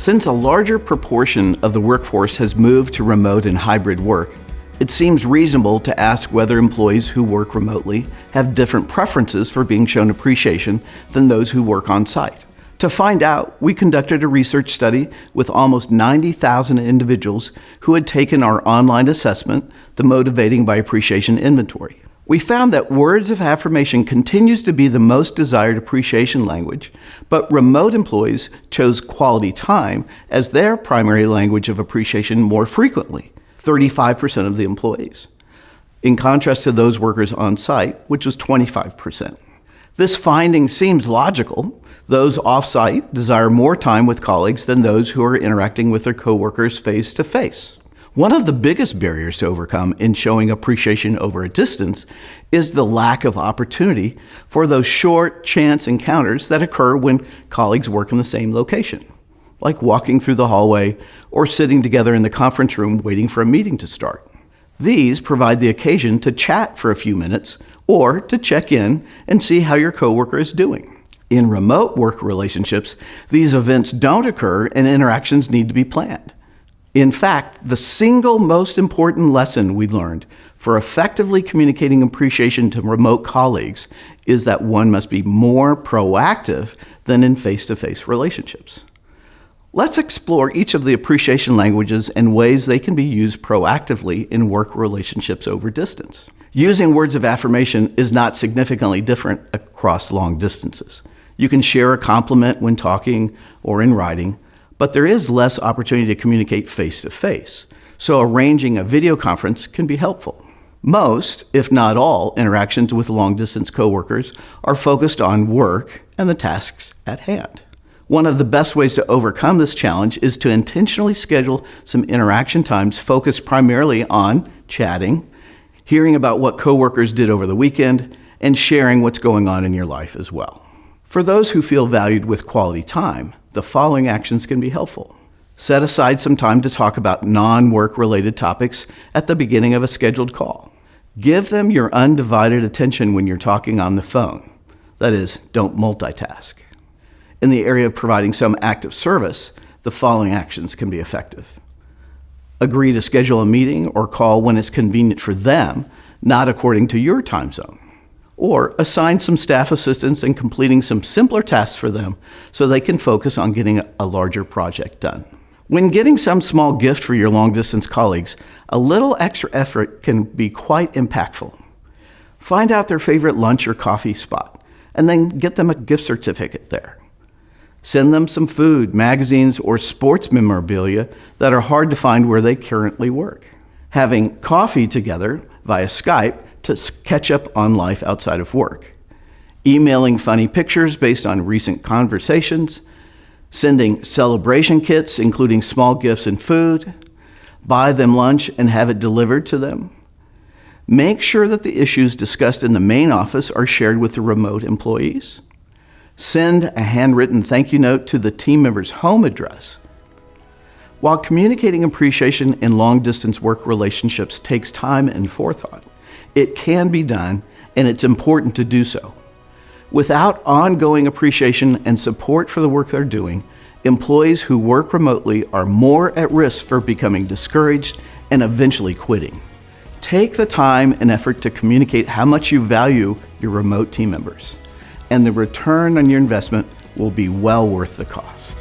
Since a larger proportion of the workforce has moved to remote and hybrid work, it seems reasonable to ask whether employees who work remotely have different preferences for being shown appreciation than those who work on site. To find out, we conducted a research study with almost 90,000 individuals who had taken our online assessment, the Motivating by Appreciation Inventory. We found that words of affirmation continues to be the most desired appreciation language, but remote employees chose quality time as their primary language of appreciation more frequently, 35% of the employees, in contrast to those workers on site, which was 25%. This finding seems logical. Those off-site desire more time with colleagues than those who are interacting with their coworkers face-to-face. One of the biggest barriers to overcome in showing appreciation over a distance is the lack of opportunity for those short chance encounters that occur when colleagues work in the same location, like walking through the hallway or sitting together in the conference room waiting for a meeting to start. These provide the occasion to chat for a few minutes or to check in and see how your coworker is doing. In remote work relationships, these events don't occur and interactions need to be planned. In fact, the single most important lesson we learned for effectively communicating appreciation to remote colleagues is that one must be more proactive than in face-to-face relationships. Let's explore each of the appreciation languages and ways they can be used proactively in work relationships over distance. Using words of affirmation is not significantly different across long distances. You can share a compliment when talking or in writing, but there is less opportunity to communicate face-to-face, so arranging a video conference can be helpful. Most, if not all, interactions with long-distance coworkers are focused on work and the tasks at hand. One of the best ways to overcome this challenge is to intentionally schedule some interaction times focused primarily on chatting, hearing about what coworkers did over the weekend, and sharing what's going on in your life as well. For those who feel valued with quality time, the following actions can be helpful. Set aside some time to talk about non-work related topics at the beginning of a scheduled call. Give them your undivided attention when you're talking on the phone. That is, don't multitask. In the area of providing some active service, the following actions can be effective. Agree to schedule a meeting or call when it's convenient for them, not according to your time zone. Or assign some staff assistance in completing some simpler tasks for them so they can focus on getting a larger project done. When getting some small gift for your long-distance colleagues, a little extra effort can be quite impactful. Find out their favorite lunch or coffee spot, and then get them a gift certificate there. Send them some food, magazines, or sports memorabilia that are hard to find where they currently work. Having coffee together via Skype to catch up on life outside of work. Emailing funny pictures based on recent conversations. Sending celebration kits, including small gifts and food. Buy them lunch and have it delivered to them. Make sure that the issues discussed in the main office are shared with the remote employees. Send a handwritten thank you note to the team member's home address. While communicating appreciation in long-distance work relationships takes time and forethought, it can be done, and it's important to do so. Without ongoing appreciation and support for the work they're doing, employees who work remotely are more at risk for becoming discouraged and eventually quitting. Take the time and effort to communicate how much you value your remote team members, and the return on your investment will be well worth the cost.